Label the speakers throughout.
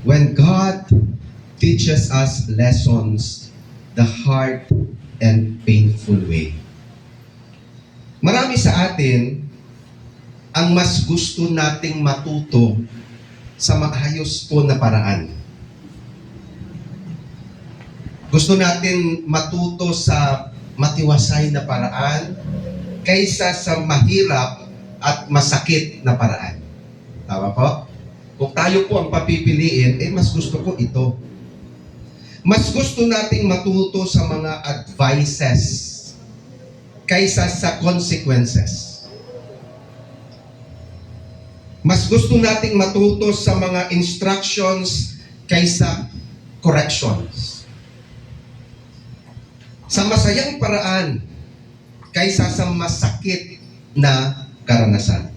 Speaker 1: When God teaches us lessons the hard and painful way. Marami sa atin ang mas gusto nating matuto sa maayos po na paraan. Gusto natin matuto sa matiwasay na paraan kaysa sa mahirap at masakit na paraan. Tama po? Kung tayo po ang papipiliin, mas gusto ko ito. Mas gusto nating matuto sa mga advices kaysa sa consequences. Mas gusto nating matuto sa mga instructions kaysa corrections. Sa masayang paraan kaysa sa masakit na karanasan.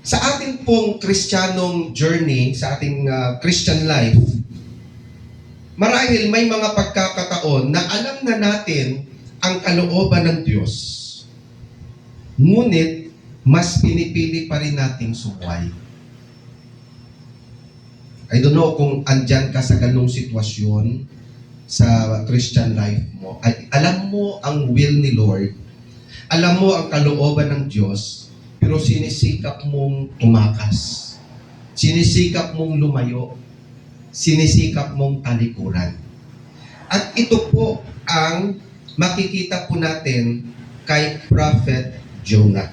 Speaker 1: Sa ating pong Kristiyanong journey, sa ating Christian life, marahil may mga pagkakataon na alam na natin ang kalooban ng Diyos. Ngunit, mas pinipili pa rin nating sumuway. I don't know kung andyan ka sa ganung sitwasyon sa Christian life mo. Ay, alam mo ang will ni Lord. Alam mo ang kalooban ng Diyos. Pero sinisikap mong tumakas. Sinisikap mong lumayo. Sinisikap mong talikuran. At ito po ang makikita po natin kay Prophet Jonah.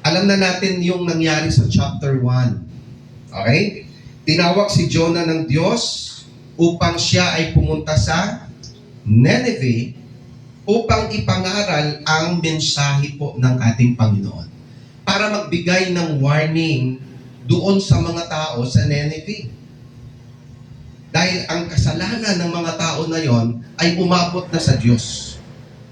Speaker 1: Alam na natin yung nangyari sa chapter 1. Okay? Tinawag si Jonah ng Diyos upang siya ay pumunta sa Nineveh upang ipangaral ang mensahe po ng ating Panginoon. Para magbigay ng warning doon sa mga tao sa Nineveh. Dahil ang kasalanan ng mga tao na yon ay umabot na sa Diyos.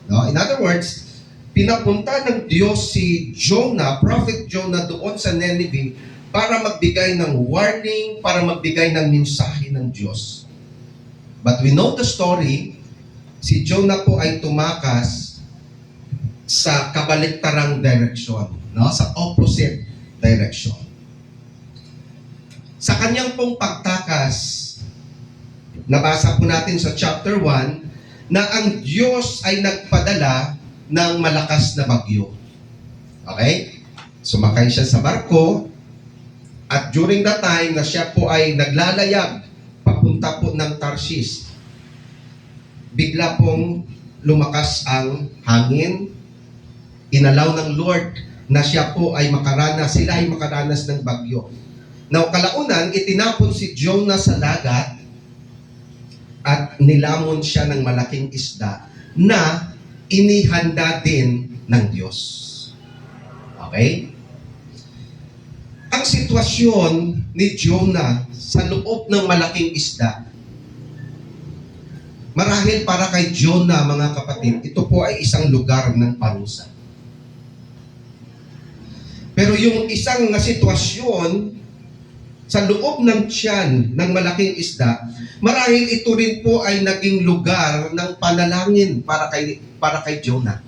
Speaker 1: No? In other words, pinapunta ng Diyos si Jonah, Prophet Jonah doon sa Nineveh para magbigay ng warning, para magbigay ng mensahe ng Diyos. But we know the story, si Jonah po ay tumakas sa kabaliktarang direksyon, no? Sa opposite direction. Sa kanyang pong pagtakas, nabasa po natin sa chapter 1 na ang Diyos ay nagpadala ng malakas na bagyo. Okay? Sumakay siya sa barko at during that time na siya po ay naglalayag papunta po ng Tarshish, bigla pong lumakas ang hangin. Inalaw ng Lord na siya po ay sila ay makaranas ng bagyo. Now, kalaunan, itinapon si Jonah sa dagat at nilamon siya ng malaking isda na inihanda din ng Diyos. Okay? Ang sitwasyon ni Jonah sa loob ng malaking isda, marahil para kay Jonah, mga kapatid, ito po ay isang lugar ng parusa. Pero yung isang sitwasyon sa loob ng tiyan ng malaking isda, marahil ito rin po ay naging lugar ng panalangin para kay Jonah.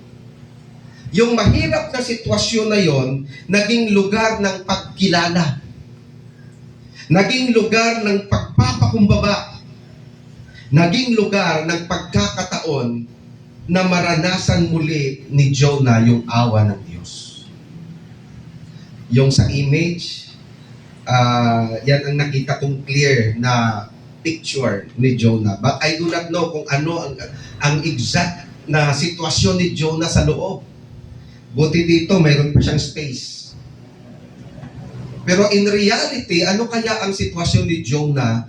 Speaker 1: Yung mahirap na sitwasyon na yon, naging lugar ng pagkilala. Naging lugar ng pagpapakumbaba. Naging lugar ng pagkakataon na maranasan muli ni Jonah yung awa ng Diyos. Yung sa image, yan ang nakita kong clear na picture ni Jonah. But I do not know kung ano ang exact na sitwasyon ni Jonah sa loob. Buti dito, mayroon pa siyang space. Pero in reality, ano kaya ang sitwasyon ni Jonah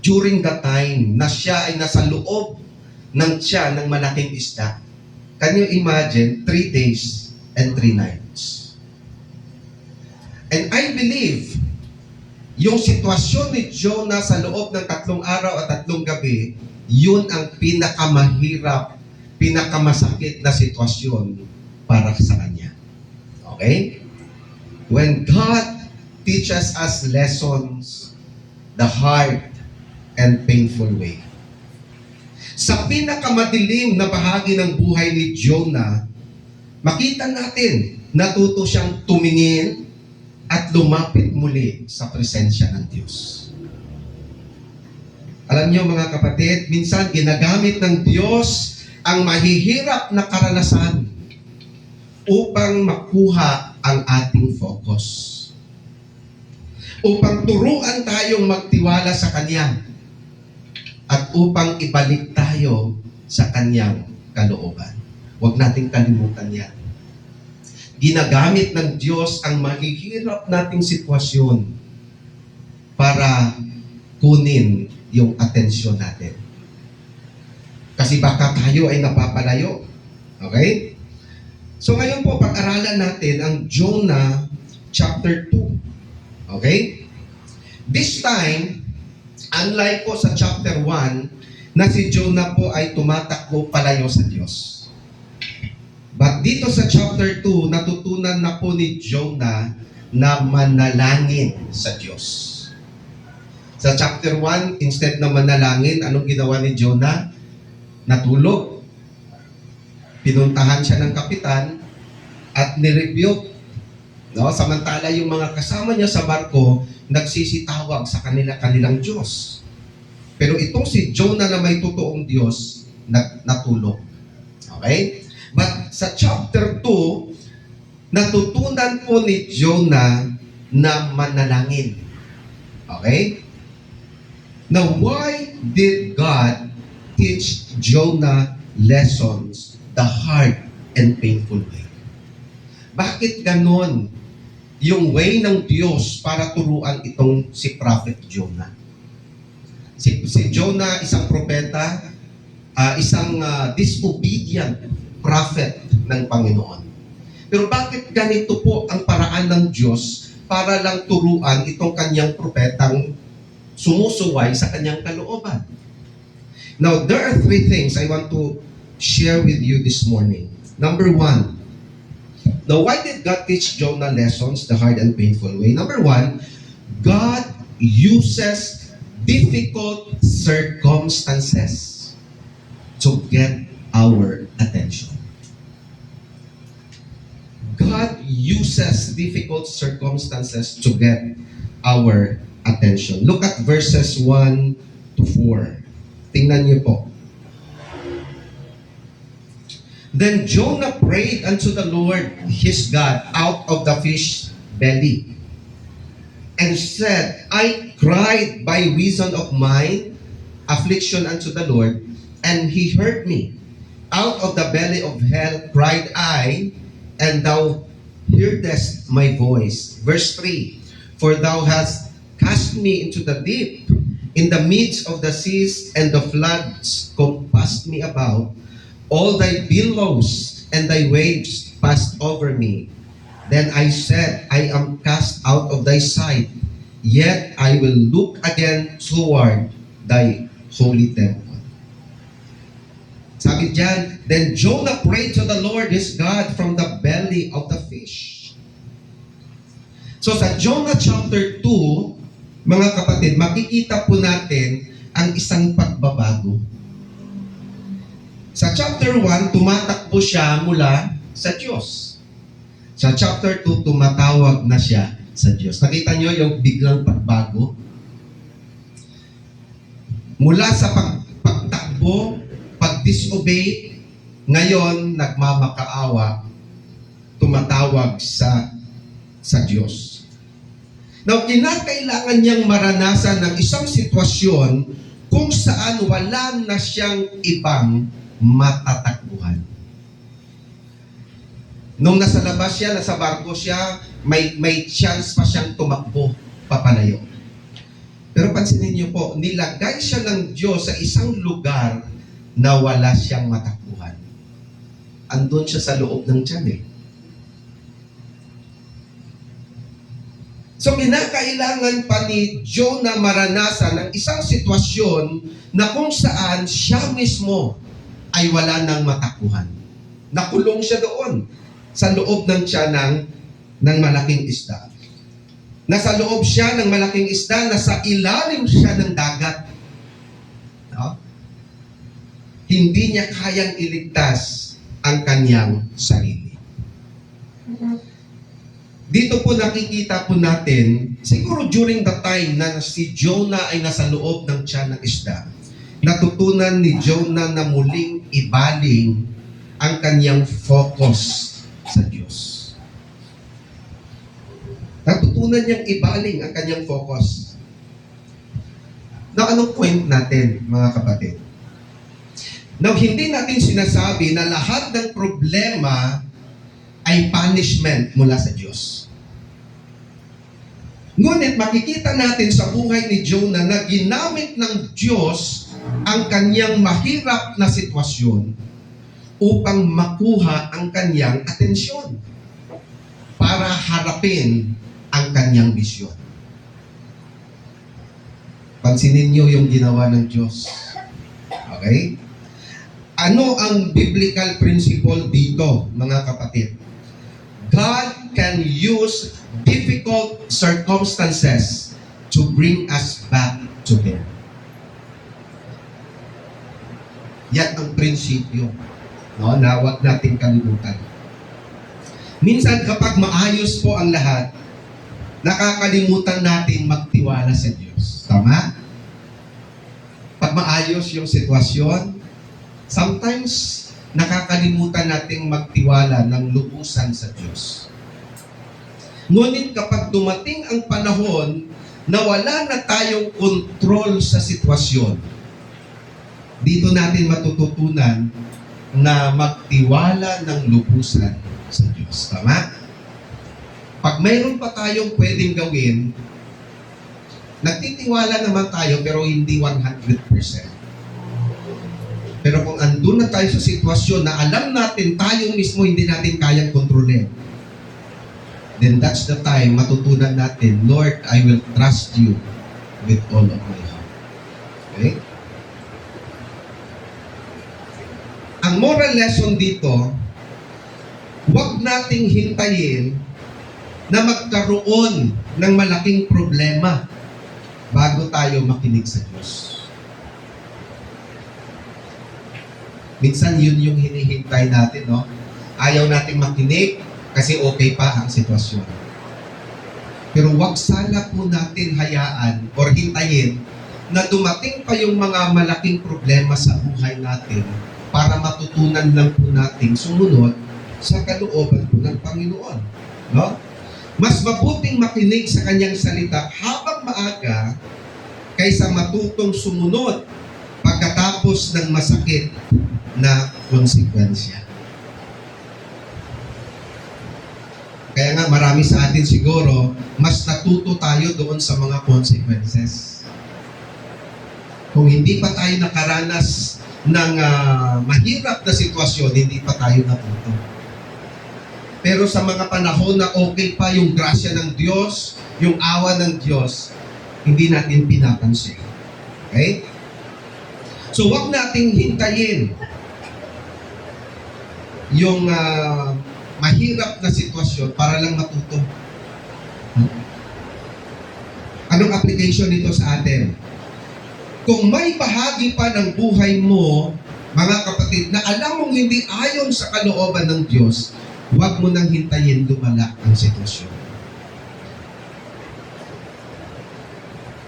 Speaker 1: during the time na siya ay nasa loob ng tiyan ng malaking isda? Can you imagine? 3 days and 3 nights. And I believe, yung sitwasyon ni Jonah sa loob ng 3 araw at 3 gabi, yun ang pinakamahirap, pinakamasakit na sitwasyon para sa kanya. Okay? When God teaches us lessons the hard and painful way. Sa pinakamadilim na bahagi ng buhay ni Jonah, makita natin natuto siyang tumingin at lumapit muli sa presensya ng Diyos. Alam niyo mga kapatid, minsan ginagamit ng Diyos ang mahihirap na karanasan upang makuha ang ating focus. Upang turuan tayong magtiwala sa Kanya at upang ibalik tayo sa Kanyang kalooban. Huwag nating kalimutan yan. Ginagamit ng Diyos ang mahihirap nating sitwasyon para kunin yung atensyon natin. Kasi baka tayo ay napapalayo. Okay? So ngayon po, pag-aralan natin ang Jonah chapter 2. Okay? This time, unlike po sa chapter 1, na si Jonah po ay tumatakbo palayo sa Diyos. But dito sa chapter 2, natutunan na po ni Jonah na manalangin sa Diyos. Sa chapter 1, instead na manalangin, anong ginawa ni Jonah? Natulog. Pinuntahan siya ng kapitan at nirebuke. No? Samantala yung mga kasama niya sa barko, nagsisitawag sa kanilang Diyos. Pero itong si Jonah na may totoong Diyos, natulog. Okay? But sa chapter 2, natutunan po ni Jonah na manalangin. Okay? Now, why did God teach Jonah lessons the hard and painful way? Bakit ganon yung way ng Diyos para turuan itong si Prophet Jonah? Si Jonah, isang propeta, isang disobedient prophet ng Panginoon. Pero bakit ganito po ang paraan ng Diyos para lang turuan itong kanyang propetang sumusuway sa kanyang kalooban? Now, there are three things I want to share with you this morning. Number one, now why did God teach Jonah lessons the hard and painful way? Number one, God uses difficult circumstances to get our attention. God uses difficult circumstances to get our attention. Look at verses 1 to 4. Tingnan niyo po. Then Jonah prayed unto the Lord his God out of the fish belly, and said, I cried by reason of mine affliction unto the Lord, and he heard me. Out of the belly of hell cried I, and thou heardest my voice. Verse 3, for thou hast cast me into the deep, in the midst of the seas, and the floods compassed me about. All thy billows and thy waves passed over me. Then I said, I am cast out of thy sight, yet I will look again toward thy holy temple. Sabi diyan, then Jonah prayed to the Lord his God from the belly of the fish. So sa Jonah chapter 2, mga kapatid, makikita po natin ang isang pagbabago. Sa chapter 1, tumatakbo siya mula sa Diyos. Sa chapter 2, tumatawag na siya sa Diyos. Nakita niyo yung biglang pagbago? Mula sa pagtakbo, pag-disobey, ngayon nagmamakaawa, tumatawag sa Diyos. Now, kinakailangan niyang maranasan ng isang sitwasyon kung saan wala na siyang ibang matatakbuhan. Nung nasa labas siya, nasa barko siya, may chance pa siyang tumakbo, papalayo. Pero pansinin niyo po, nilagay siya ng Diyos sa isang lugar na wala siyang matakbuhan. Andun siya sa loob ng tiyan eh. So, kinakailangan pa ni Jonah maranasan ang isang sitwasyon na kung saan siya mismo ay wala ng matakbuhan. Nakulong siya doon sa loob ng tiyan ng malaking isda. Nasa loob siya ng malaking isda, nasa ilalim siya ng dagat. No? Hindi niya kayang iligtas ang kanyang sarili. Dito po nakikita po natin, siguro during the time na si Jonah ay nasa loob ng tiyan ng isda, natutunan ni Jonah na muling ibaling ang kanyang focus sa Diyos. Natutunan niyang ibaling ang kanyang focus. Na anong point natin, mga kapatid? Now, hindi natin sinasabi na lahat ng problema ay punishment mula sa Diyos. Ngunit makikita natin sa buhay ni Jonah na ginamit ng Diyos ang kanyang mahirap na sitwasyon upang makuha ang kanyang atensyon para harapin ang kanyang bisyon. Pansinin niyo yung ginawa ng Diyos. Okay? Ano ang biblical principle dito, mga kapatid? God can use difficult circumstances to bring us back to Him. Yan ang prinsipyo, no, na huwag nating kalimutan. Minsan kapag maayos po ang lahat, nakakalimutan natin magtiwala sa Diyos. Tama? Pag maayos yung sitwasyon, sometimes nakakalimutan nating magtiwala ng lubusan sa Diyos. Ngunit kapag dumating ang panahon na wala na tayong kontrol sa sitwasyon, dito natin matututunan na magtiwala ng lubusan sa Diyos. Tama? Pag mayroon pa tayong pwedeng gawin, nagtitiwala naman tayo pero hindi 100%. Pero kung andun na tayo sa sitwasyon na alam natin tayo mismo hindi natin kayang kontrolin, then that's the time matutunan natin, Lord, I will trust you with all of my heart. Okay? Ang moral lesson dito, huwag nating hintayin na magkaroon ng malaking problema bago tayo makinig sa Diyos. Minsan yun yung hinihintay natin, no? Ayaw nating makinig kasi okay pa ang sitwasyon. Pero wag sana po natin hayaan or hintayin na dumating pa yung mga malaking problema sa buhay natin para matutunan lang po natin sumunod sa kalooban po ng Panginoon. No? Mas mabuting makinig sa kanyang salita habang maaga kaysa matutong sumunod pagkatapos ng masakit na konsekwensya. Kaya nga marami sa atin siguro, mas natuto tayo doon sa mga consequences. Kung hindi pa tayo nakaranas ng mahirap na sitwasyon, hindi pa tayo natuto. Pero sa mga panahon na okay pa yung grasya ng Diyos, yung awa ng Diyos, hindi natin pinapansin. Okay? So wag nating hintayin yung mahirap na sitwasyon para lang matuto. Anong application nito sa atin? Kung may bahagi pa ng buhay mo, mga kapatid, na alam mong hindi ayon sa kalooban ng Diyos, huwag mo nang hintayin lumala ang sitwasyon.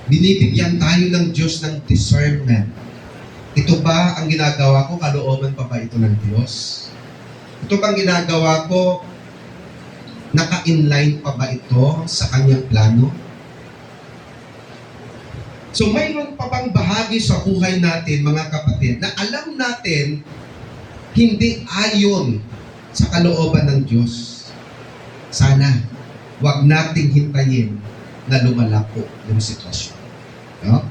Speaker 1: Binibigyan tayo ng Diyos ng discernment. Ito ba ang ginagawa ko? Kalooban pa ba ito ng Diyos? Ito bang ginagawa ko, naka-inline pa ba ito sa kanyang plano? So mayroon pa bang bahagi sa buhay natin, mga kapatid, na alam natin hindi ayon sa kalooban ng Diyos? Sana, wag nating hintayin na lumala po yung sitwasyon. No?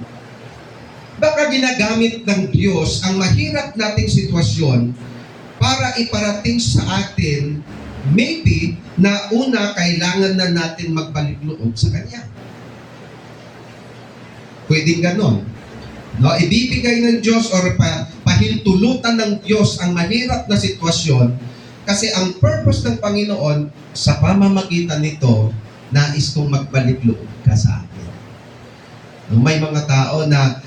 Speaker 1: Baka ginagamit ng Diyos ang mahirap nating sitwasyon para iparating sa atin, maybe, na una, kailangan na natin magbalik loob sa Kanya. Pwedeng ganon. No? Ibibigay ng Diyos or pahintulutan ng Diyos ang mahirap na sitwasyon kasi ang purpose ng Panginoon sa pamamagitan nito, nais kong magbalik loob ka sa akin. No? May mga tao na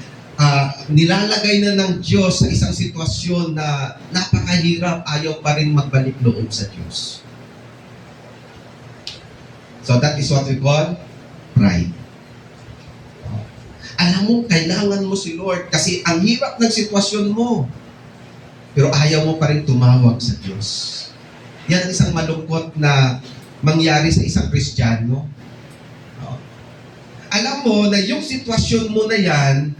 Speaker 1: nilalagay na ng Diyos sa isang sitwasyon na napakahirap, ayaw pa rin magbalik loob sa Diyos. So that is what we call pride. Alam mo, kailangan mo si Lord kasi ang hirap ng sitwasyon mo. Pero ayaw mo pa rin tumawag sa Diyos. Yan ang isang malungkot na mangyari sa isang Kristiyano. Alam mo na yung sitwasyon mo na yan,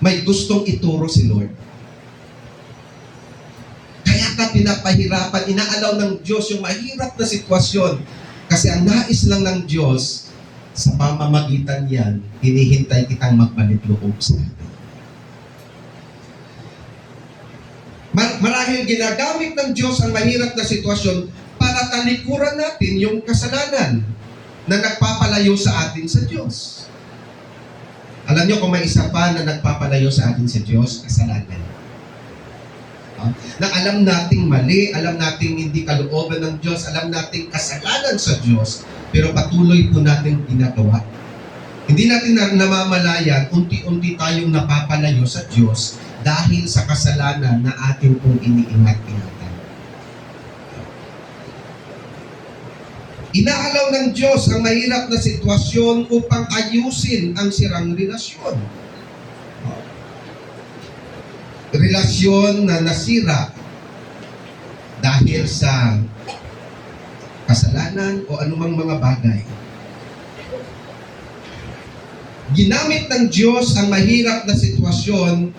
Speaker 1: may gustong ituro si Lord. Kaya ka pinapahirapan, inaalaw ng Diyos yung mahirap na sitwasyon. Kasi ang nais lang ng Diyos, sa pamamagitan yan, hinihintay kitang magbalik loob sa atin. Marahil ginagamit ng Diyos ang mahirap na sitwasyon para talikuran natin yung kasalanan na nagpapalayo sa atin sa Diyos. Alam niyo kung may isa pa na nagpapalayo sa atin sa Diyos, kasalanan. Na alam nating mali, alam nating hindi kalooban ng Diyos, alam nating kasalanan sa Diyos, pero patuloy po natin ginagawa. Hindi natin namamalayan, unti-unti tayong napapalayo sa Diyos dahil sa kasalanan na atin pong iniingat-ingatan. Inaalaw ng Diyos ang mahirap na sitwasyon upang ayusin ang sirang relasyon. Relasyon na nasira dahil sa kasalanan o anumang mga bagay. Ginamit ng Diyos ang mahirap na sitwasyon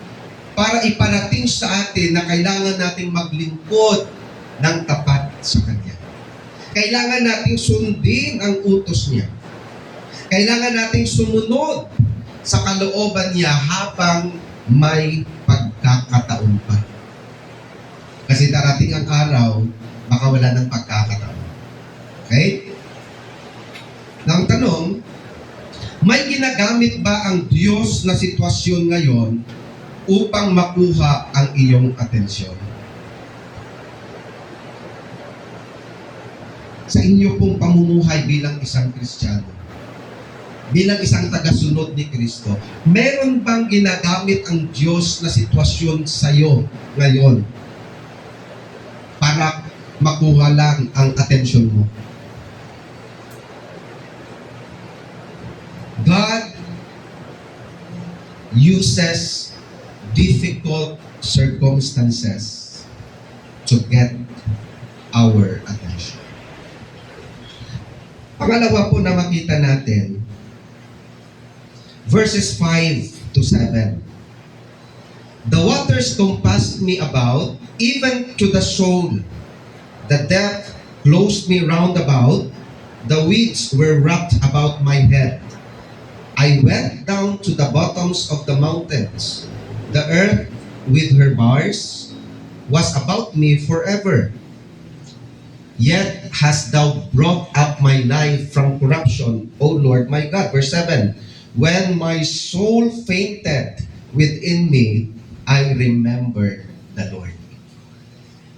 Speaker 1: para iparating sa atin na kailangan nating maglingkod ng tapat sa Kanya. Kailangan nating sundin ang utos niya. Kailangan nating sumunod sa kalooban niya habang may pagkakataon pa. Kasi darating ang araw, baka wala ng pagkakataon. Okay? Nang tanong, may ginagamit ba ang Diyos na sitwasyon ngayon upang makuha ang iyong atensyon? Sa inyo pong pamumuhay bilang isang Kristiyano, bilang isang tagasunod ni Kristo, meron bang ginagamit ang Diyos na sitwasyon sa iyo ngayon para makuha lang ang atensyon mo? God uses difficult circumstances to get our attention. Pangalawa po na makita natin, verses 5 to 7. The waters compassed me about, even to the soul. The depth closed me round about. The weeds were wrapped about my head. I went down to the bottoms of the mountains. The earth with her bars was about me forever. Yet hast thou brought up my life from corruption, O Lord my God. Verse 7. When my soul fainted within me, I remembered the Lord.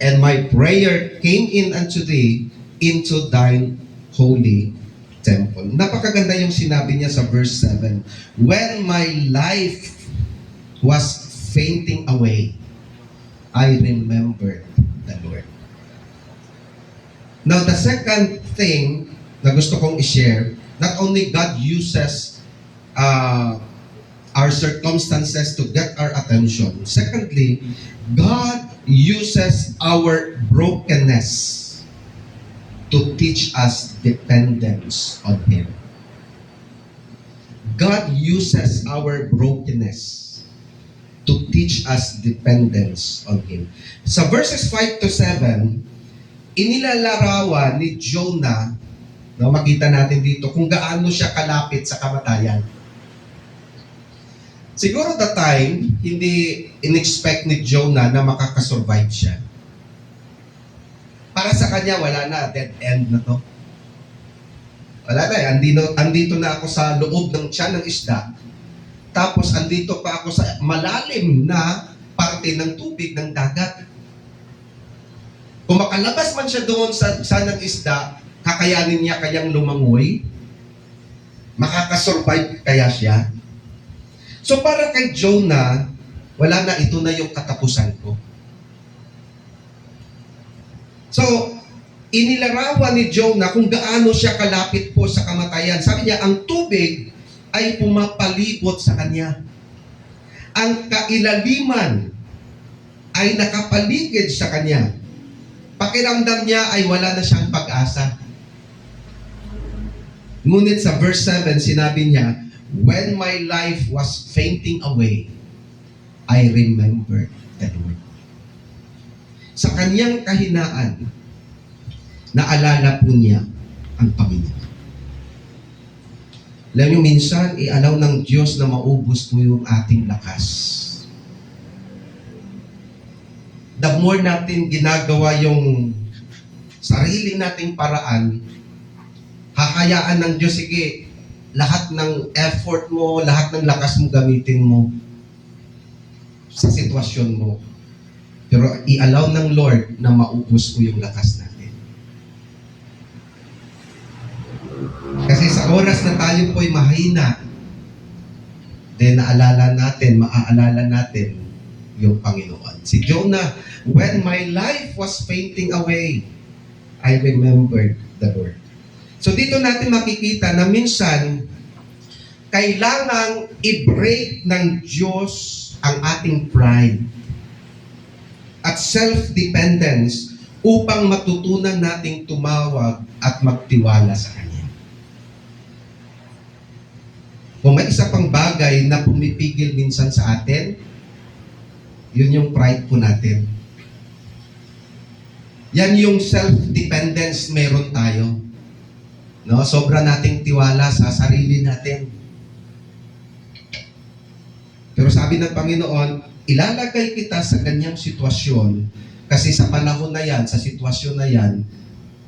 Speaker 1: And my prayer came in unto thee into thine holy temple. Napakaganda yung sinabi niya sa verse 7. When my life was fainting away, I remembered the Lord. Now, the second thing na gusto kong i-share, not only God uses our circumstances to get our attention. Secondly, God uses our brokenness to teach us dependence on Him. God uses our brokenness to teach us dependence on Him. Sa verses 5 to 7, inilalarawan ni Jonah, no, makita natin dito kung gaano siya kalapit sa kamatayan. Siguro that time, hindi in-expect ni Jonah na makakasurvive siya. Para sa kanya, wala na, dead end na to. Wala na, andito na ako sa loob ng tiyan ng isda. Tapos andito pa ako sa malalim na parte ng tubig ng dagat. Kung makalabas man siya doon sa ng isda, kakayanin niya kayang lumangoy? Makakasurvive kaya siya? So para kay Jonah, wala na, ito na yung katapusan ko. So, inilarawan ni Jonah kung gaano siya kalapit po sa kamatayan. Sabi niya, ang tubig ay pumapalibot sa kanya. Ang kailaliman ay nakapaligid sa kanya. Pakiramdam niya ay wala na siyang pag-asa. Ngunit sa verse 7, sinabi niya, when my life was fainting away, I remembered the Lord. Sa kanyang kahinaan, naalala po niya ang Panginoon. Alam niyo, minsan, ialaw ng Diyos na maubos po yung ating lakas. The more natin ginagawa yung sarili nating paraan, hahayaan ng Diyos, sige, lahat ng effort mo, lahat ng lakas mo gamitin mo sa sitwasyon mo. Pero i-allow ng Lord na maubos ko yung lakas natin. Kasi sa oras na tayo po'y mahina, then maaalala natin yung Panginoon. Si Jonah, when my life was fainting away, I remembered the Lord. So dito natin makikita na minsan, kailangang i-break ng Diyos ang ating pride at self-dependence upang matutunan nating tumawag at magtiwala sa Kanya. Kung may isa pang bagay na pumipigil minsan sa atin, yun yung pride po natin. Yan yung self-dependence meron tayo. No, sobra nating tiwala sa sarili natin. Pero sabi ng Panginoon, ilalagay kita sa ganyang sitwasyon kasi sa panahon na yan, sa sitwasyon na yan,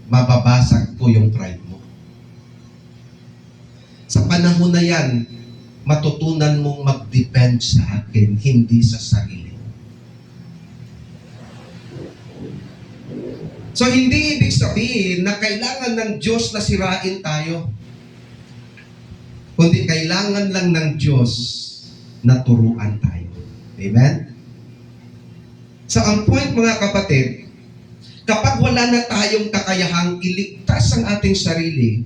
Speaker 1: mababasag ko yung pride mo. Sa panahon na yan, matutunan mong mag-depend sa akin, hindi sa sarili. So, hindi ibig sabihin na kailangan ng Diyos na sirain tayo. Kundi kailangan lang ng Diyos na turuan tayo. Amen? So, ang point mga kapatid, kapag wala na tayong kakayahang iligtas ang ating sarili,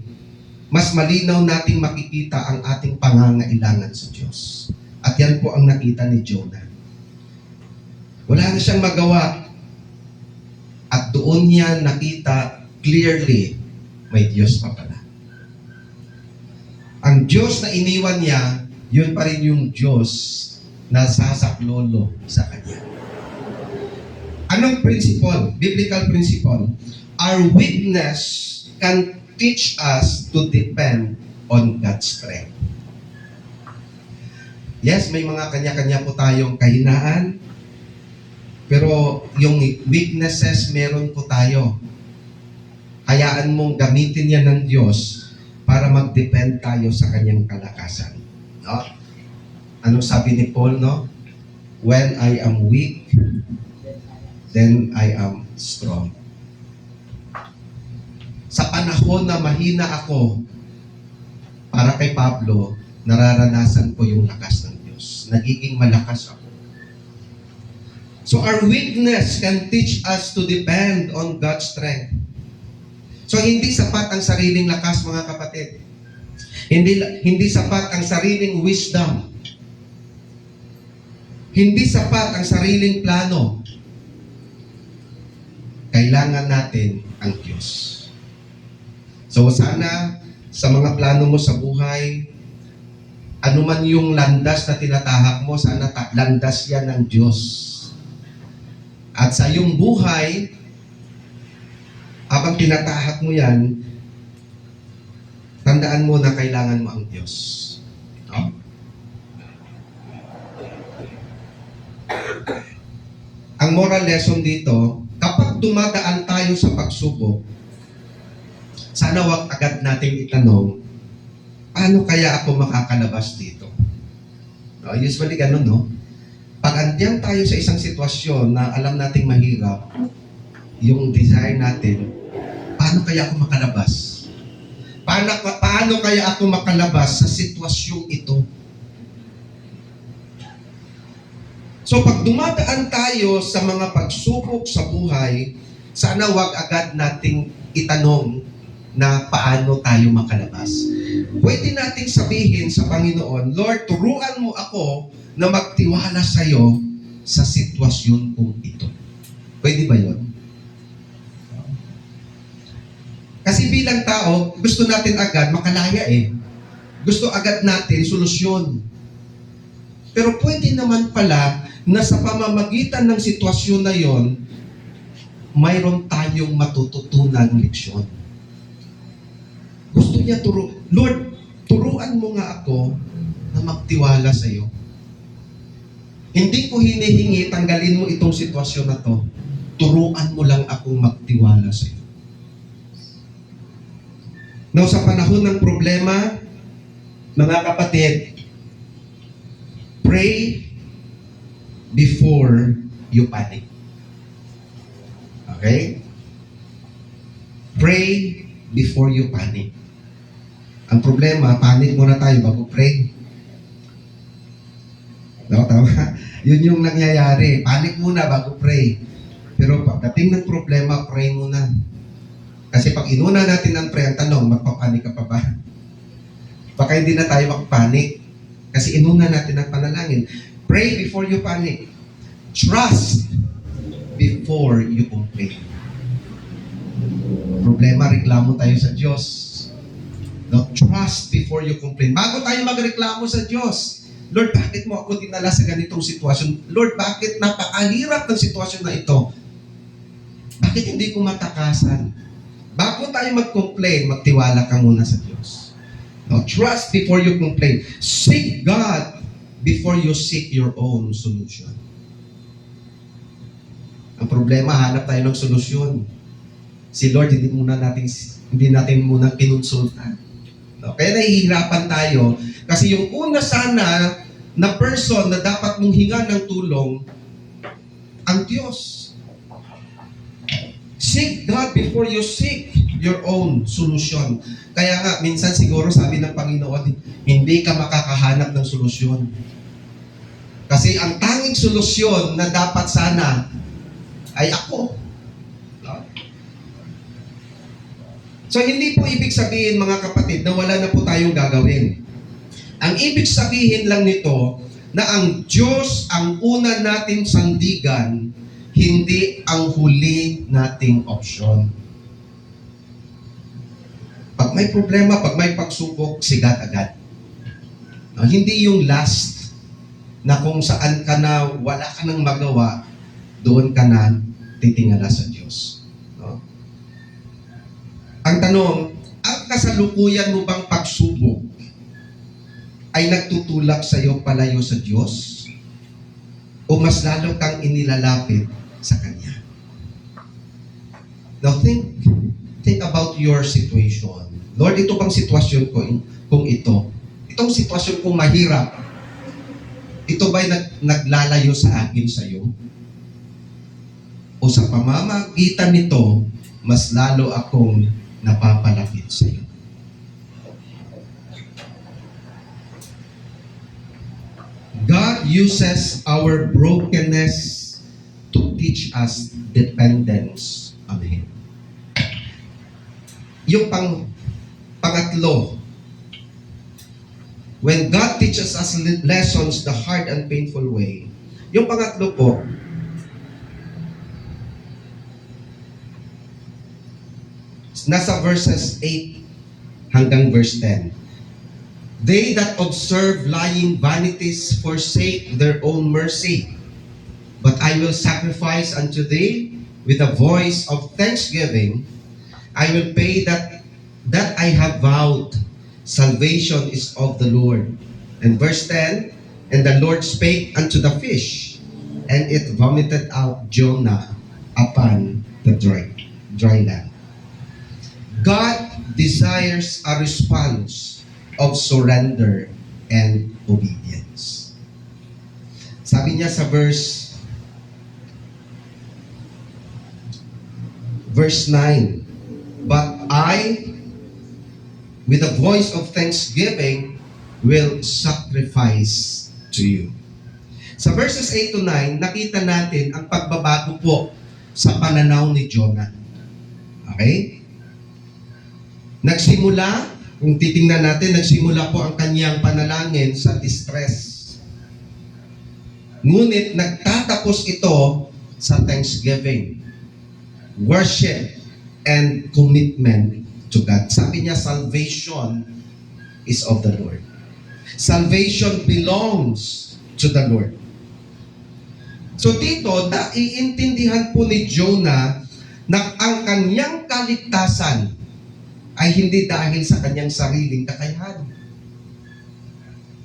Speaker 1: mas malinaw nating makikita ang ating pangangailangan sa Diyos. At yan po ang nakita ni Jonah. Wala na siyang magawa. At doon niya nakita clearly, may Diyos pa pala. Ang Diyos na iniwan niya, yun pa rin yung Diyos na sasaklolo sa Kanya. Anong principle? Biblical principle. Our weakness can teach us to depend on God's strength. Yes, may mga kanya-kanya po tayong kahinaan, pero yung weaknesses meron po tayo. Hayaan mong gamitin yan ng Diyos para mag-depend tayo sa Kanyang kalakasan. No? Anong sabi ni Paul, no? When I am weak, then I am strong. Sa panahon na mahina ako, para kay Pablo, nararanasan ko yung lakas ng Diyos. Nagiging malakas ako. So our weakness can teach us to depend on God's strength. So hindi sapat ang sariling lakas, mga kapatid. Hindi sapat ang sariling wisdom. Hindi sapat ang sariling plano. Kailangan natin ang Diyos. So sana sa mga plano mo sa buhay, anuman yung landas na tinatahak mo, sana landas yan ng Diyos. At sa iyong buhay, habang tinatahak mo yan, tandaan mo na kailangan mo ang Diyos. No? Ang moral lesson dito, kapag dumadaan tayo sa pagsubok, sana wag agad nating itanong, paano kaya ako makakalabas dito? No, usually ganun, no? Pag andiyan tayo sa isang sitwasyon na alam nating mahirap, yung desire natin, paano kaya ako makalabas? Paano kaya ako makalabas sa sitwasyong ito? So pag dumadaan tayo sa mga pagsubok sa buhay, sana wag agad nating itanong na paano tayo makalabas. Pwede nating sabihin sa Panginoon, Lord, turuan mo ako na magtiwala sa iyo sa sitwasyon kong ito. Pwede ba yun? Kasi bilang tao, gusto natin agad makalaya eh. Gusto agad natin solusyon. Pero pwede naman pala na sa pamamagitan ng sitwasyon na yon, mayroon tayong matututunan leksyon. Gusto niya Lord, turuan mo nga ako na magtiwala sa iyo. Hindi ko hinihingi, tanggalin mo itong sitwasyon na to. Turuan mo lang akong magtiwala sa iyo. Now, sa panahon ng problema, mga kapatid, pray before you panic. Okay? Pray before you panic. Ang problema, panic muna tayo bago pray. No, tama? Yun yung nangyayari. Panic muna bago pray. Pero pagdating ng problema, pray muna. Kasi pag inuna natin ang pray, ang tanong, magpapanik ka pa ba? Baka hindi na tayo magpanik. Kasi inuna natin ang panalangin. Pray before you panic. Trust before you complain. Problema, reklamo tayo sa Diyos. No, trust before you complain. Bago tayo magreklamo sa Diyos, Lord, bakit mo ako dinala sa ganitong sitwasyon? Lord, bakit napakahirap ng sitwasyon na ito? Bakit hindi ko matakasan? Bago tayo mag-complain, magtiwala ka muna sa Diyos. No, trust before you complain. Seek God before you seek your own solution. Ang problema, hanap tayo ng solusyon. Si Lord, hindi natin muna kinonsulta. No? Kaya nahihirapan tayo kasi yung una sana na person na dapat mong hinga ng tulong, ang Diyos. Seek God before you seek your own solution. Kaya nga, minsan siguro sabi ng Panginoon, hindi ka makakahanap ng solusyon. Kasi ang tanging solusyon na dapat sana ay ako. So, hindi po ibig sabihin, mga kapatid, na wala na po tayong gagawin. Ang ibig sabihin lang nito, na ang Diyos ang una nating sandigan, hindi ang huli nating opsyon. Pag may problema, pag may pagsubok, sigat agad. No, hindi yung last na kung saan ka na wala ka nang magawa, doon ka na titingala sa Diyos. No? Ang tanong, ang kasalukuyan mo bang pagsubok ay nagtutulak sa iyo palayo sa Diyos? O mas lalo kang inilalapit sa Kanya? Now think about your situation. Lord, ito bang sitwasyon ko kung ito? Itong sitwasyon kong mahirap, ito ba'y naglalayo sa akin sa iyo? O sa pamamagitan nito, mas lalo akong napapalapit sa iyo? God uses our brokenness to teach us dependence on Him. Yung pangatlo, when God teaches us lessons the hard and painful way, yung pangatlo po, nasa verses 8 hanggang verse 10. They that observe lying vanities forsake their own mercy. But I will sacrifice unto thee with a voice of thanksgiving. I will pay that I have vowed. Salvation is of the Lord. And verse 10, and the Lord spake unto the fish, and it vomited out Jonah upon the dry land. God desires a response of surrender and obedience. Sabi niya sa verse 9, but I, with a voice of thanksgiving, will sacrifice to you. Sa verses 8 to 9, nakita natin ang pagbabago po sa pananaw ni Jonah. Okay? Nagsimula, kung titingnan natin, nagsimula po ang kanyang panalangin sa distress. Ngunit nagtatapos ito sa thanksgiving, worship, and commitment to God. Sabi niya, salvation is of the Lord. Salvation belongs to the Lord. So dito, naiintindihan po ni Jonah na ang kanyang kaligtasan ay hindi dahil sa kanyang sariling kakayahan.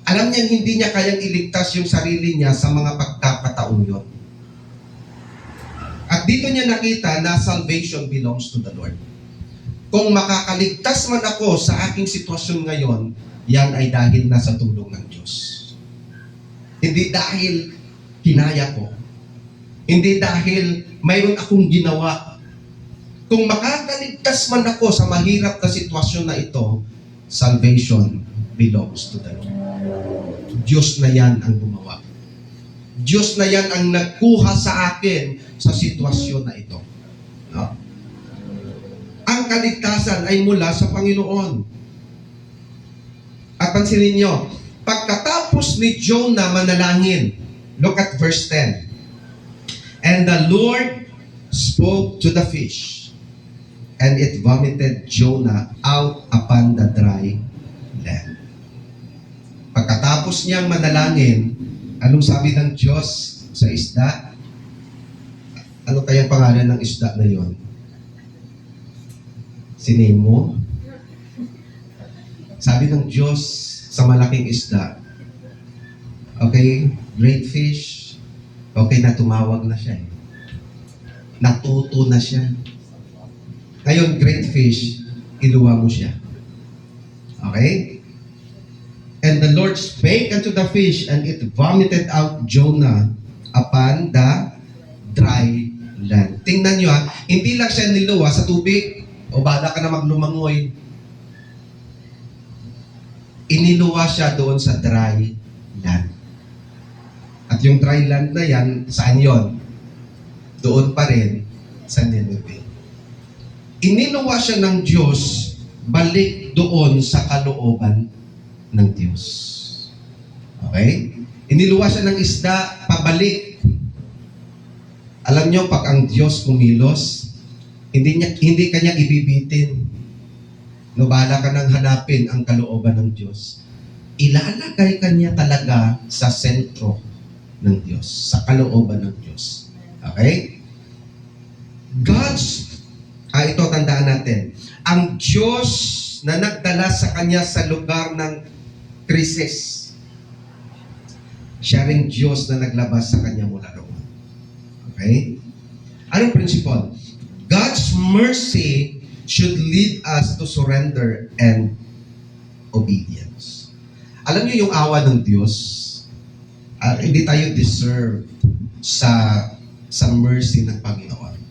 Speaker 1: Alam niya, hindi niya kayang iligtas yung sarili niya sa mga pagkakataong yun. At dito niya nakita na salvation belongs to the Lord. Kung makakaligtas man ako sa aking sitwasyon ngayon, yan ay dahil nasa tulong ng Diyos. Hindi dahil kinaya ko. Hindi dahil mayroon akong ginawa. Kung makakaligtas man ako sa mahirap na sitwasyon na ito, salvation belongs to the Lord. Diyos na yan ang gumawa. Diyos na yan ang nagkuha sa akin sa sitwasyon na ito. No? Ang kaligtasan ay mula sa Panginoon. At pansinin nyo, pagkatapos ni Jonah manalangin, look at verse 10. And the Lord spoke to the fish, and it vomited Jonah out upon the dry land. Pagkatapos niyang manalangin, anong sabi ng Diyos sa isda? Ano kayang pangalan ng isda na yon? Siname mo? Sabi ng Diyos sa malaking isda, okay, great fish, okay na tumawag na siya. Natuto na siya. Ngayon, great fish, iluwa mo siya. Okay? And the Lord spake unto the fish, and it vomited out Jonah upon the dry land. Tingnan nyo ha, hindi lang siya niluwa sa tubig, o bala ka na maglumangoy. Iniluwa siya doon sa dry land. At yung dry land na yan, saan yon? Doon pa rin sa Nineveh. Iniluwa siya ng Diyos balik doon sa kalooban ng Diyos. Okay? Iniluwa siya ng isda pabalik. Alam nyo, pag ang Diyos kumilos, hindi kanya ibibitin. No, bahala ka nang hanapin ang kalooban ng Diyos. Ilalagay kanya talaga sa sentro ng Diyos, sa kalooban ng Diyos. Okay? Ito tandaan natin. Ang Diyos na nagdala sa kanya sa lugar ng krisis, siya ring Diyos na naglabas sa kanya mula roon. Okay? Anong principle? God's mercy should lead us to surrender and obedience. Alam niyo yung awa ng Diyos, hindi tayo deserve sa mercy ng Panginoon.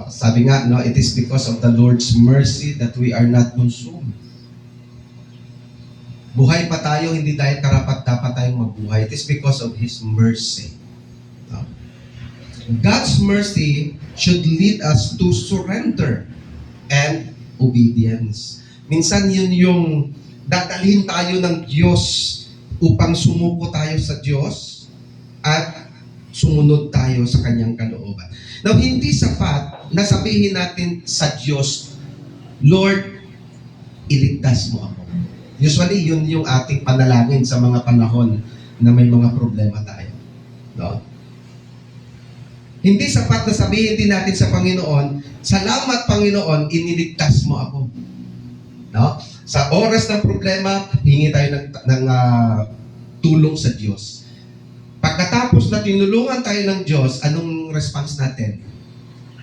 Speaker 1: Sabi nga, no, it is because of the Lord's mercy that we are not consumed. Buhay pa tayo, hindi dahil karapat-dapat tayong mabuhay. It is because of His mercy. No? God's mercy should lead us to surrender and obedience. Minsan yun yung dadalhin tayo ng Diyos upang sumuko tayo sa Diyos at sumunod tayo sa Kanyang kalooban. Now, hindi sapat na sabihin natin sa Diyos, Lord, iligtas mo ako. Usually, yun yung ating panalangin sa mga panahon na may mga problema tayo. No? Hindi sapat na sabihin din natin sa Panginoon, salamat Panginoon, iniligtas mo ako. No? Sa oras ng problema, hingi tayo ng tulong sa Diyos. Pagkatapos na tinulungan tayo ng Diyos, anong response natin?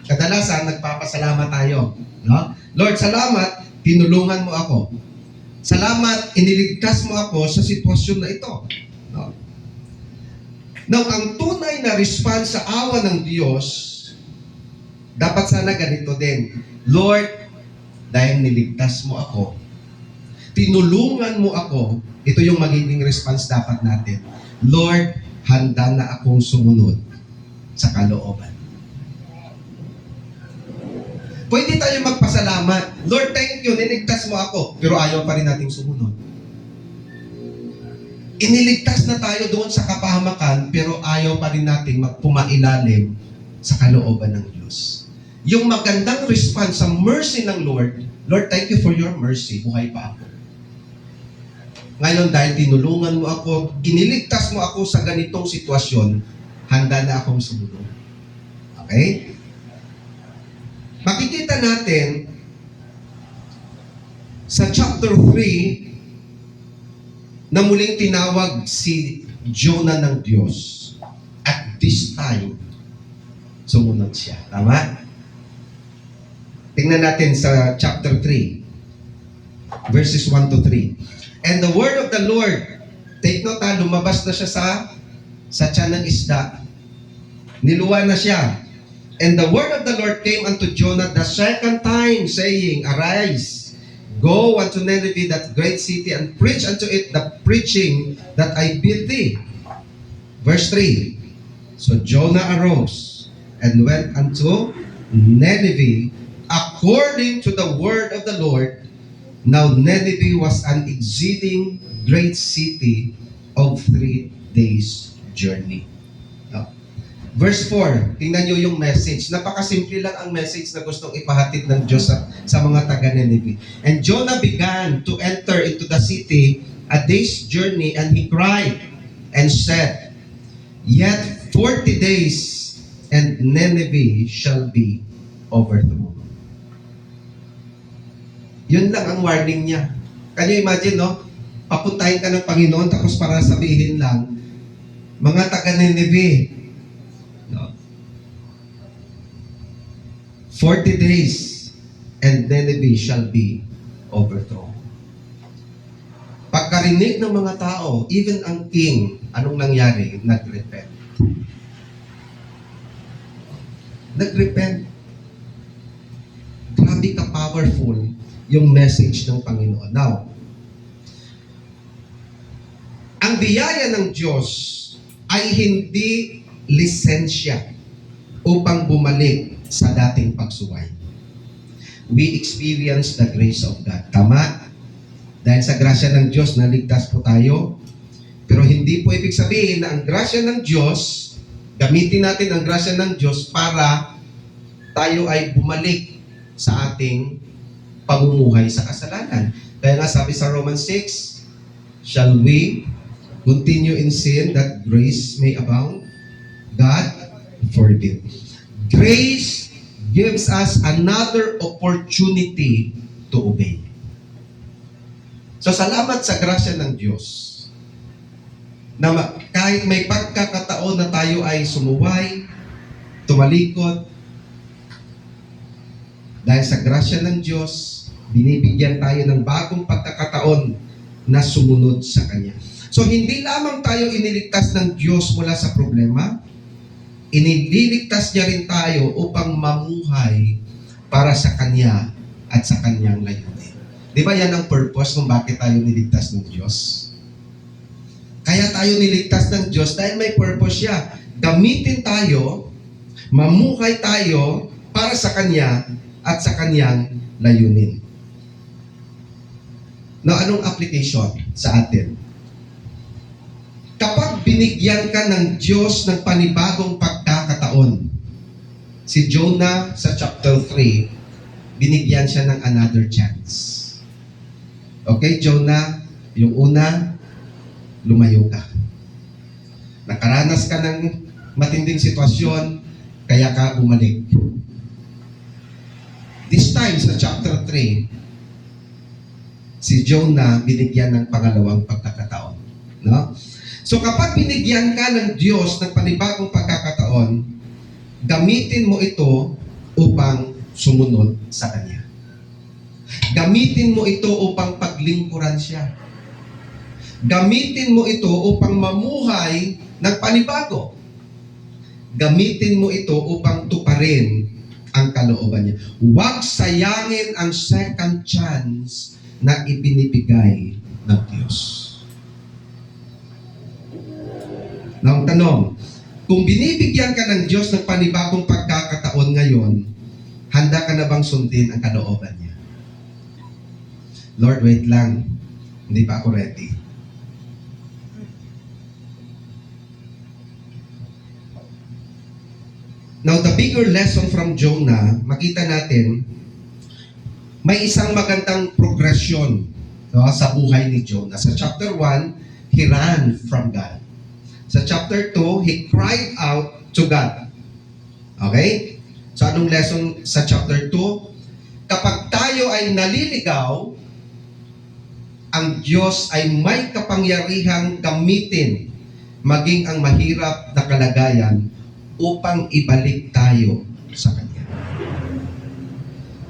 Speaker 1: Kadalasan, nagpapasalamat tayo. No? Lord, salamat, tinulungan mo ako. Salamat, iniligtas mo ako sa sitwasyon na ito. No? Now, ang tunay na response sa awa ng Diyos, dapat sana ganito din. Lord, dahil niligtas mo ako, tinulungan mo ako, ito yung magiging response dapat natin. Lord, handa na akong sumunod sa kalooban. Pwede tayo magpasalamat. Lord, thank you, niligtas mo ako. Pero ayaw pa rin nating sumunod. Iniligtas na tayo doon sa kapahamakan, pero ayaw pa rin nating magpumailalim sa kalooban ng Diyos. Yung magandang response sa mercy ng Lord, Lord, thank you for your mercy. Buhay pa ako. Ngayon, dahil tinulungan mo ako, iniligtas mo ako sa ganitong sitwasyon, handa na akong sumunod. Okay? Makikita natin sa chapter 3 na muling tinawag si Jonah ng Diyos. At this time, sumunod siya. Tama? Tingnan natin sa chapter 3, verses 1 to 3. And the word of the Lord, take note ha, lumabas na siya sa tiyan ng isda. Niluwa na siya. And the word of the Lord came unto Jonah the second time, saying, Arise, go unto Nineveh, that great city, and preach unto it the preaching that I bid thee. Verse 3. So Jonah arose and went unto Nineveh according to the word of the Lord. Now Nineveh was an exceeding great city of 3 days' journey. Now, verse 4, tingnan nyo yung message. Napakasimple lang ang message na gustong ipahatid ng Diyos sa mga taga-Nineveh. And Jonah began to enter into the city a day's journey, and he cried and said, Yet 40 days, and Nineveh shall be overthrown. Yun lang ang warning niya. Can you imagine, no? Papuntahin ka ng Panginoon tapos para sabihin lang, mga taga-Nineveh, no? 40 days, and Nineveh shall be overthrown. Pagkarinig ng mga tao, even ang king, anong nangyari? Nag-repent. Nag-repent. Grabe ka powerful yung message ng Panginoon. Now, ang biyaya ng Diyos ay hindi lisensya upang bumalik sa dating pagsuway. We experience the grace of God. Tama? Dahil sa grasya ng Diyos, naligtas po tayo. Pero hindi po ibig sabihin na ang grasya ng Diyos, gamitin natin ang grasya ng Diyos para tayo ay bumalik sa ating pamumuhay sa kasalanan. Kaya nga sabi sa Romans 6, shall we continue in sin that grace may abound? God forbid. Grace gives us another opportunity to obey. So salamat sa grasya ng Diyos na kahit may pagkakataon na tayo ay sumuway, tumalikod, dahil sa grasya ng Diyos, binibigyan tayo ng bagong pagkakataon na sumunod sa Kanya. So hindi lamang tayo iniligtas ng Diyos mula sa problema, iniligtas niya rin tayo upang mamuhay para sa Kanya at sa Kanyang layunin. Di ba yan ang purpose kung bakit tayo niligtas ng Diyos? Kaya tayo niligtas ng Diyos dahil may purpose siya. Gamitin tayo, mamuhay tayo para sa Kanya at sa Kanyang layunin. Now, anong application sa atin? Kapag binigyan ka ng Diyos ng panibagong pagkakataon, si Jonah sa chapter 3, binigyan siya ng another chance. Okay, Jonah, yung una, lumayo ka. Nakaranas ka ng matinding sitwasyon, kaya ka bumalik. This time, sa chapter 3, si Jonah binigyan ng pangalawang pagkakataon. No? So kapag binigyan ka ng Diyos ng panibagong pagkakataon, gamitin mo ito upang sumunod sa Kanya. Gamitin mo ito upang paglingkuran siya. Gamitin mo ito upang mamuhay ng panibago. Gamitin mo ito upang tuparin ang kalooban niya. Huwag sayangin ang second chance na ibinibigay ng Diyos. Now, ang tanong, kung binibigyan ka ng Diyos ng panibagong pagkakataon ngayon, Handa ka na bang sundin ang kalooban niya? Lord, wait lang. Hindi pa ako ready. Now, the bigger lesson from Jonah, makita natin, may isang magandang progression, no, sa buhay ni Jonah. Sa chapter 1, he ran from God. Sa chapter 2, he cried out to God. Okay? So, anong lesson sa chapter 2? Kapag tayo ay naliligaw, ang Diyos ay may kapangyarihang gamitin maging ang mahirap na kalagayan upang ibalik tayo sa Kanya.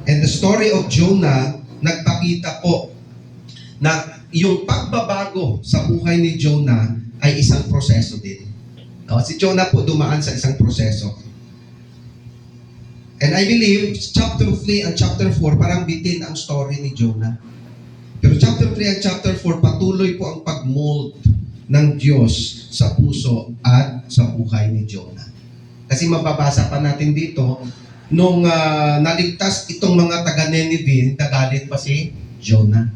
Speaker 1: And the story of Jonah, nagpakita po na yung pagbabago sa buhay ni Jonah ay isang proseso din. No? Si Jonah po dumaan sa isang proseso. And I believe, chapter 3 and chapter 4, parang bitin ang story ni Jonah. Pero chapter 3 and chapter 4, patuloy po ang pag-mold ng Diyos sa puso at sa buhay ni Jonah. Kasi mababasa pa natin dito, nung naligtas itong mga taga-Nineveh, nagalit pa si Jonah.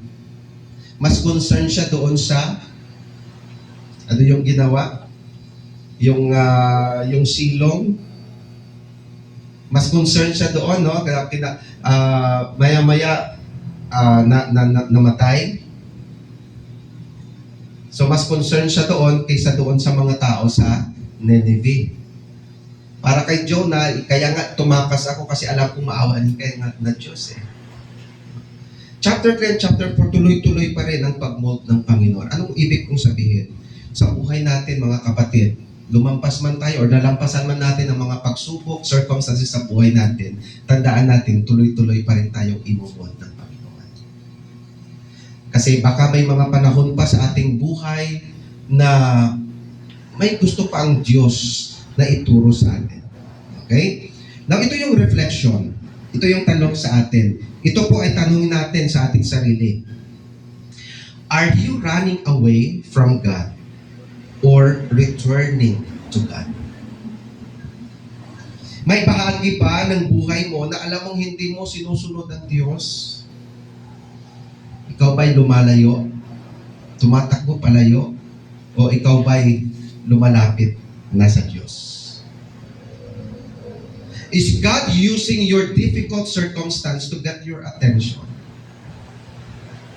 Speaker 1: Mas concerned siya doon sa, ano yung ginawa? Yung silong. Mas concerned siya doon, no? Maya-maya, namatay. So mas concerned siya doon kaysa doon sa mga tao sa Nineveh. Para kay Jonah, kaya nga tumakas ako kasi alam kong maawaan kaya nga na Diyos eh. Chapter 3 and chapter 4, tuloy-tuloy pa rin ang pag-mold ng Panginoon. Anong ibig kong sabihin? Sa buhay natin, mga kapatid, lumampas man tayo o nalampasan man natin ang mga pagsubok, circumstances sa buhay natin, tandaan natin, tuloy-tuloy pa rin tayong imumold ng Panginoon. Kasi baka may mga panahon pa sa ating buhay na may gusto pa ang Diyos na ituro sa atin. Okay? Now, ito yung reflection. Ito yung tanong sa atin. Ito po ay tanongin natin sa ating sarili. Are you running away from God or returning to God? May bahagi ba ng buhay mo na alam mong hindi mo sinusunod ang Diyos? Ikaw ba'y lumalayo? Tumatakbo palayo? O ikaw ba'y lumalapit nasa Diyos? Is God using your difficult circumstance to get your attention?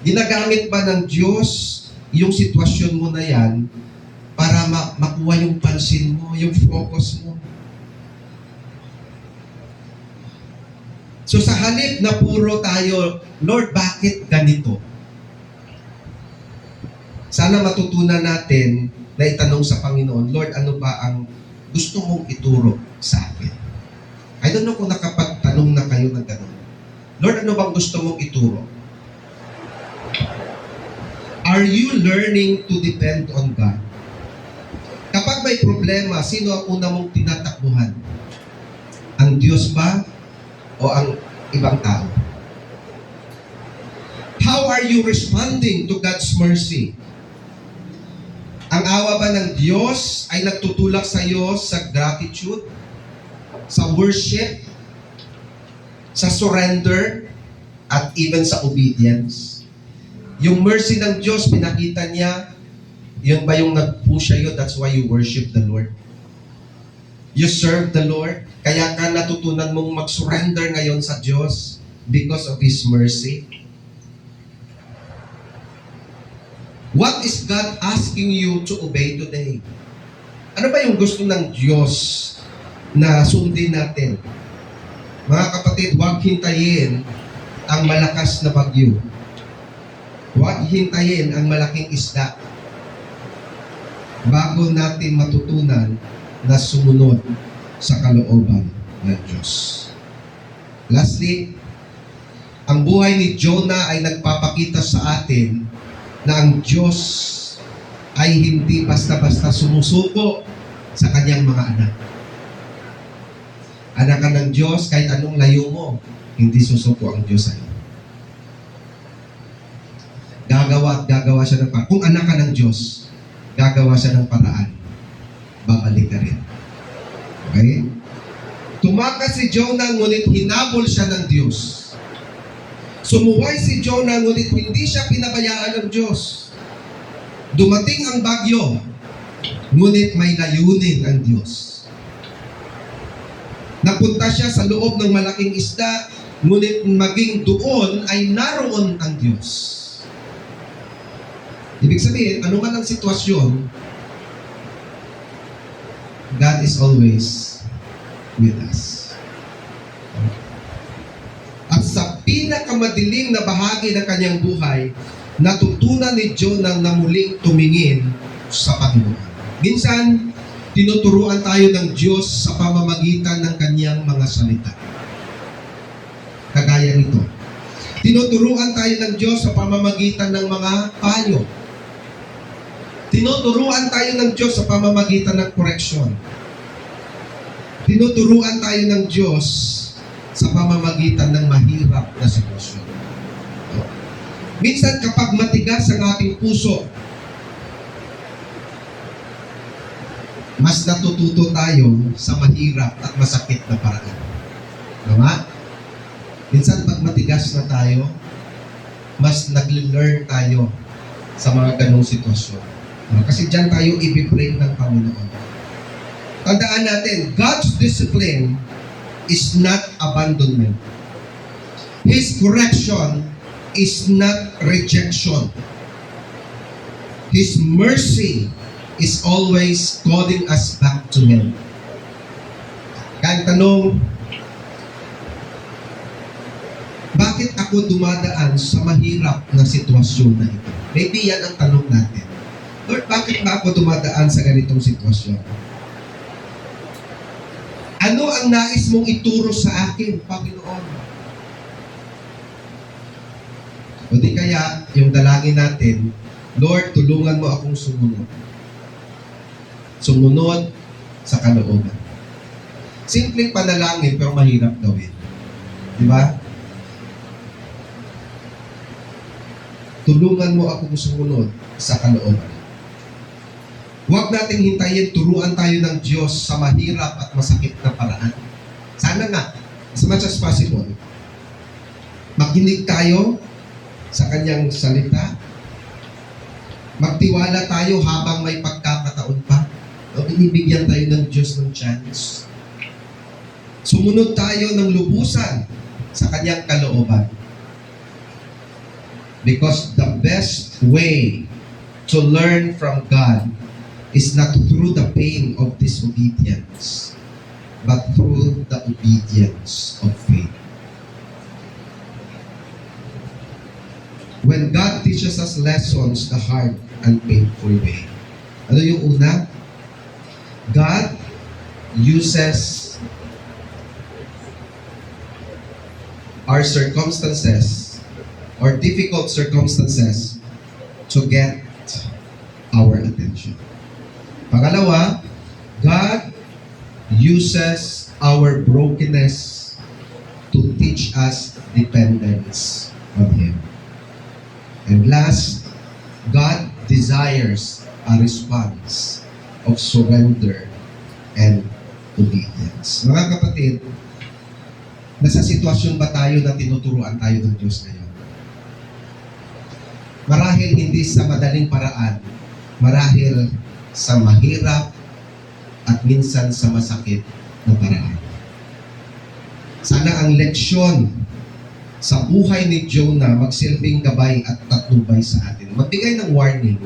Speaker 1: Ginagamit ba ng Diyos yung sitwasyon mo na yan para makuha yung pansin mo, yung focus mo? So sa halip na puro tayo, Lord, bakit ganito? Sana matutunan natin na itanong sa Panginoon, Lord, ano ba ang gusto mong ituro sa akin? I don't know kung nakapagtanong na kayo ng gano'n. Lord, ano bang gusto mong ituro? Are you learning to depend on God? Kapag may problema, sino ang una mong tinatakbuhan? Ang Diyos ba o ang ibang tao? How are you responding to God's mercy? Ang awa ba ng Diyos ay nagtutulak sa iyo sa gratitude, sa worship, sa surrender, at even sa obedience? Yung mercy ng Diyos, pinakita niya, yun ba yung nag-push sa'yo? That's why you worship the Lord. You serve the Lord. Kaya ka natutunan mong mag-surrender ngayon sa Diyos because of His mercy. What is God asking you to obey today? Ano ba yung gusto ng Diyos na sundin natin? Mga kapatid, huwag hintayin ang malakas na bagyo. Huwag hintayin ang malaking isda bago natin matutunan na sumunod sa kalooban ng Diyos. Lastly, ang buhay ni Jonah ay nagpapakita sa atin na ang Diyos ay hindi basta-basta sumusuko sa kanyang mga anak. Anak ka ng Diyos, kahit anong layo mo, hindi susuko ang Diyos sa iyo. Gagawa at gagawa siya ng paraan. Kung anak ka ng Diyos, gagawa siya ng paraan. Babalik ka rin. Okay? Tumakas si Jonah, ngunit hinabol siya ng Diyos. Sumuway si Jonah, ngunit hindi siya pinabayaan ng Diyos. Dumating ang bagyo, ngunit may layunin ang Diyos. Napunta siya sa loob ng malaking isda, ngunit maging doon ay naroon ang Diyos. Ibig sabihin, ano man ang sitwasyon, God is always with us. At sa pinakamadilim na bahagi ng kanyang buhay, natutunan ni Jonah na muling tumingin sa Panginoon. Minsan, tinuturuan tayo ng Diyos sa pamamagitan ng kanyang mga salita. Kagaya nito. Tinuturuan tayo ng Diyos sa pamamagitan ng mga payo. Tinuturuan tayo ng Diyos sa pamamagitan ng koreksyon. Tinuturuan tayo ng Diyos sa pamamagitan ng mahirap na sitwasyon. Minsan kapag matigas ang ating puso, mas natututo tayo sa mahirap at masakit na paraan. Tama? Minsan pag matigas na tayo, mas nag-learn tayo sa mga ganong sitwasyon. Kasi dyan tayo i-break ng Panginoon. Tandaan natin, God's discipline is not abandonment. His correction is not rejection. His mercy is always calling us back to Him. Kaya ang tanong, bakit ako dumadaan sa mahirap na sitwasyon na ito? Maybe yan ang tanong natin. Lord, bakit ba ako dumadaan sa ganitong sitwasyon? Ano ang nais mong ituro sa akin, Panginoon? O di kaya, yung dalangin natin, Lord, tulungan mo akong sumunod. Sumunod sa kalooban. Simpleng panalangin, pero mahirap gawin. Di ba? Tulungan mo akong sumunod sa kalooban. Huwag nating hintayin, turuan tayo ng Diyos sa mahirap at masakit na paraan. Sana nga, as much as possible, makinig tayo sa Kanyang salita, magtiwala tayo habang may pagkakataon pa, o binibigyan tayo ng Diyos ng chance. Sumunod tayo ng lubusan sa Kanyang kalooban. Because the best way to learn from God is not through the pain of disobedience, but through the obedience of faith. When God teaches us lessons the hard and painful way, ano yung una? God uses our circumstances or difficult circumstances to get our attention. Pangalawa, God uses our brokenness to teach us dependence on Him. And last, God desires a response of surrender and obedience. Mga kapatid, nasa sitwasyon ba tayo na tinuturuan tayo ng Diyos ngayon? Marahil hindi sa madaling paraan, marahil sa mahirap at minsan sa masakit na paraan. Sana ang leksyon sa buhay ni Jonah magsilbing gabay at patnubay sa atin. Magbigay ng warning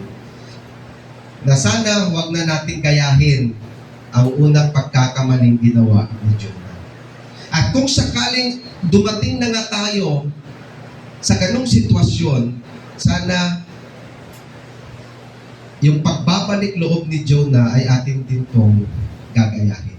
Speaker 1: na sana huwag na natin gayahin ang unang pagkakamaling ginawa ni Jonah. At kung sakaling dumating na nga tayo sa ganung sitwasyon, sana yung pagbabalik loob ni Jonah ay atin din itong gagayahin.